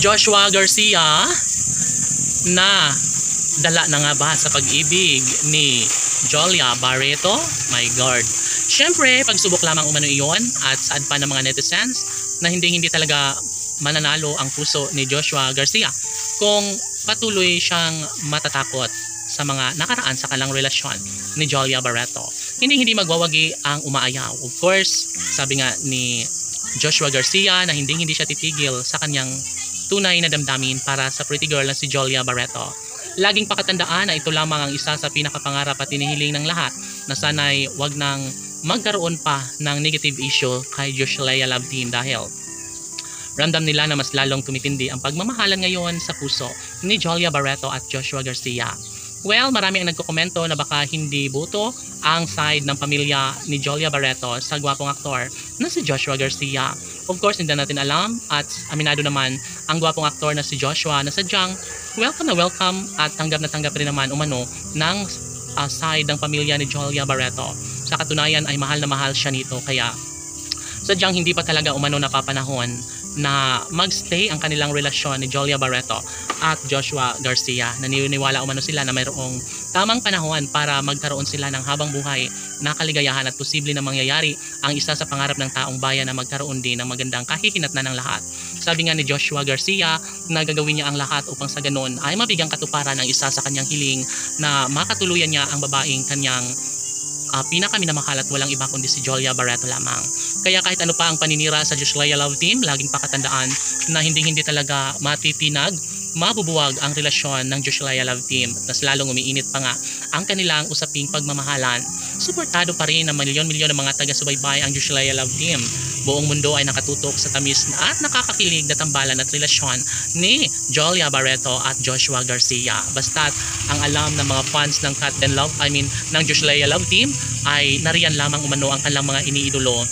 Joshua Garcia na dala na nga ba sa pag-ibig ni Jolia Barreto? My God. Siyempre, pagsubok lamang umano iyon at saan pa ng mga netizens na hindi talaga mananalo ang puso ni Joshua Garcia kung patuloy siyang matatakot sa mga nakaraan sa kanilang relasyon ni Jolia Barreto. Hindi magwawagi ang umaayaw. Of course, sabi nga ni Joshua Garcia na hindi siya titigil sa kanyang tunay na damdamin para sa pretty girl na si Jolia Barreto. Laging pakatandaan na ito lamang ang isa sa pinakapangarap at hinihiling ng lahat na sana'y wag nang magkaroon pa ng negative issue kay Joshua Love Team dahil ramdam nila na mas lalong tumitindi ang pagmamahalan ngayon sa puso ni Jolia Barreto at Joshua Garcia. Well, marami ang nagkokomento na baka hindi buto ang side ng pamilya ni Jolia Barreto sa gwapong aktor na si Joshua Garcia. Of course, hindi natin alam at aminado naman ang gwapong aktor na si Joshua na sadyang welcome na welcome at tanggap na tanggap rin naman umano ng side ng pamilya ni Jolia Barreto. Sa katunayan ay mahal na mahal siya nito kaya sadyang hindi pa talaga umano napapanahon na magstay ang kanilang relasyon ni Jolia Barreto at Joshua Garcia. Naniniwala umano sila na mayroong tamang panahon para magkaroon sila ng habang buhay na kaligayahan at posible na mangyayari ang isa sa pangarap ng taong bayan na magkaroon din ng magandang kahihinatnan ng lahat. Sabi nga ni Joshua Garcia na gagawin niya ang lahat upang sa ganun ay mabigyang katuparan ang isa sa kanyang hiling na makatuluyan niya ang babaeng kanyang pinakaminamahal at walang iba kundi si Jolia Barreto lamang. Kaya kahit ano pa ang paninira sa Joshua Love Team, laging pakatandaan na hindi talaga matitinag, mabubuwag ang relasyon ng Joshua Love Team. Mas lalong umiinit pa nga ang kanilang usaping pagmamahalan. Suportado pa rin ng milyon-milyon ng mga taga-subaybay ang Joshua Love Team. Buong mundo ay nakatutok sa tamis at nakakakilig na tambalan at relasyon ni Jolia Barreto at Joshua Garcia. Basta't ang alam ng mga fans ng ng Joshua Love Team ay nariyan lamang umano ang kanilang mga iniidolo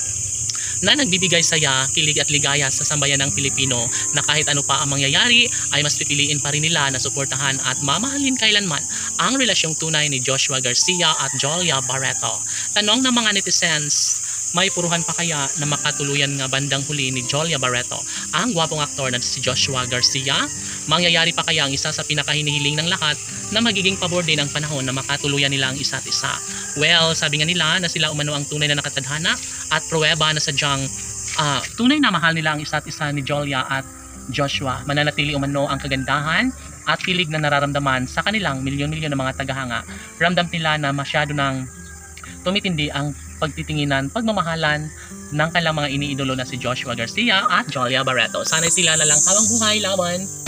na nagbibigay saya, kilig at ligaya sa sambayan ng Pilipino na kahit ano pa ang mangyayari ay mas pipiliin pa rin nila na suportahan at mamahalin kailanman ang relasyong tunay ni Joshua Garcia at Jolia Barreto. Tanong ng mga netizens, may puruhan pa kaya na makatuluyan nga bandang huli ni Jolia Barreto ang gwapong aktor na si Joshua Garcia? Mangyayari pa kaya ang isa sa pinakahinihiling ng lahat na magiging pabor din ang panahon na makatuluyan nila ang isa't isa? Well, sabi nga nila na sila umano ang tunay na nakatadhana at pruweba na sadyang tunay na mahal nila ang isa't isa ni Jolia at Joshua. Mananatili umano ang kagandahan at kilig na nararamdaman sa kanilang milyon-milyon ng mga tagahanga. Ramdam nila na masyado nang tumitindi ang pagtitinginan, pagmamahalan ng kanilang mga iniidolo na si Joshua Garcia at Jolia Barreto. Sana'y sila na lang habang buhay laban.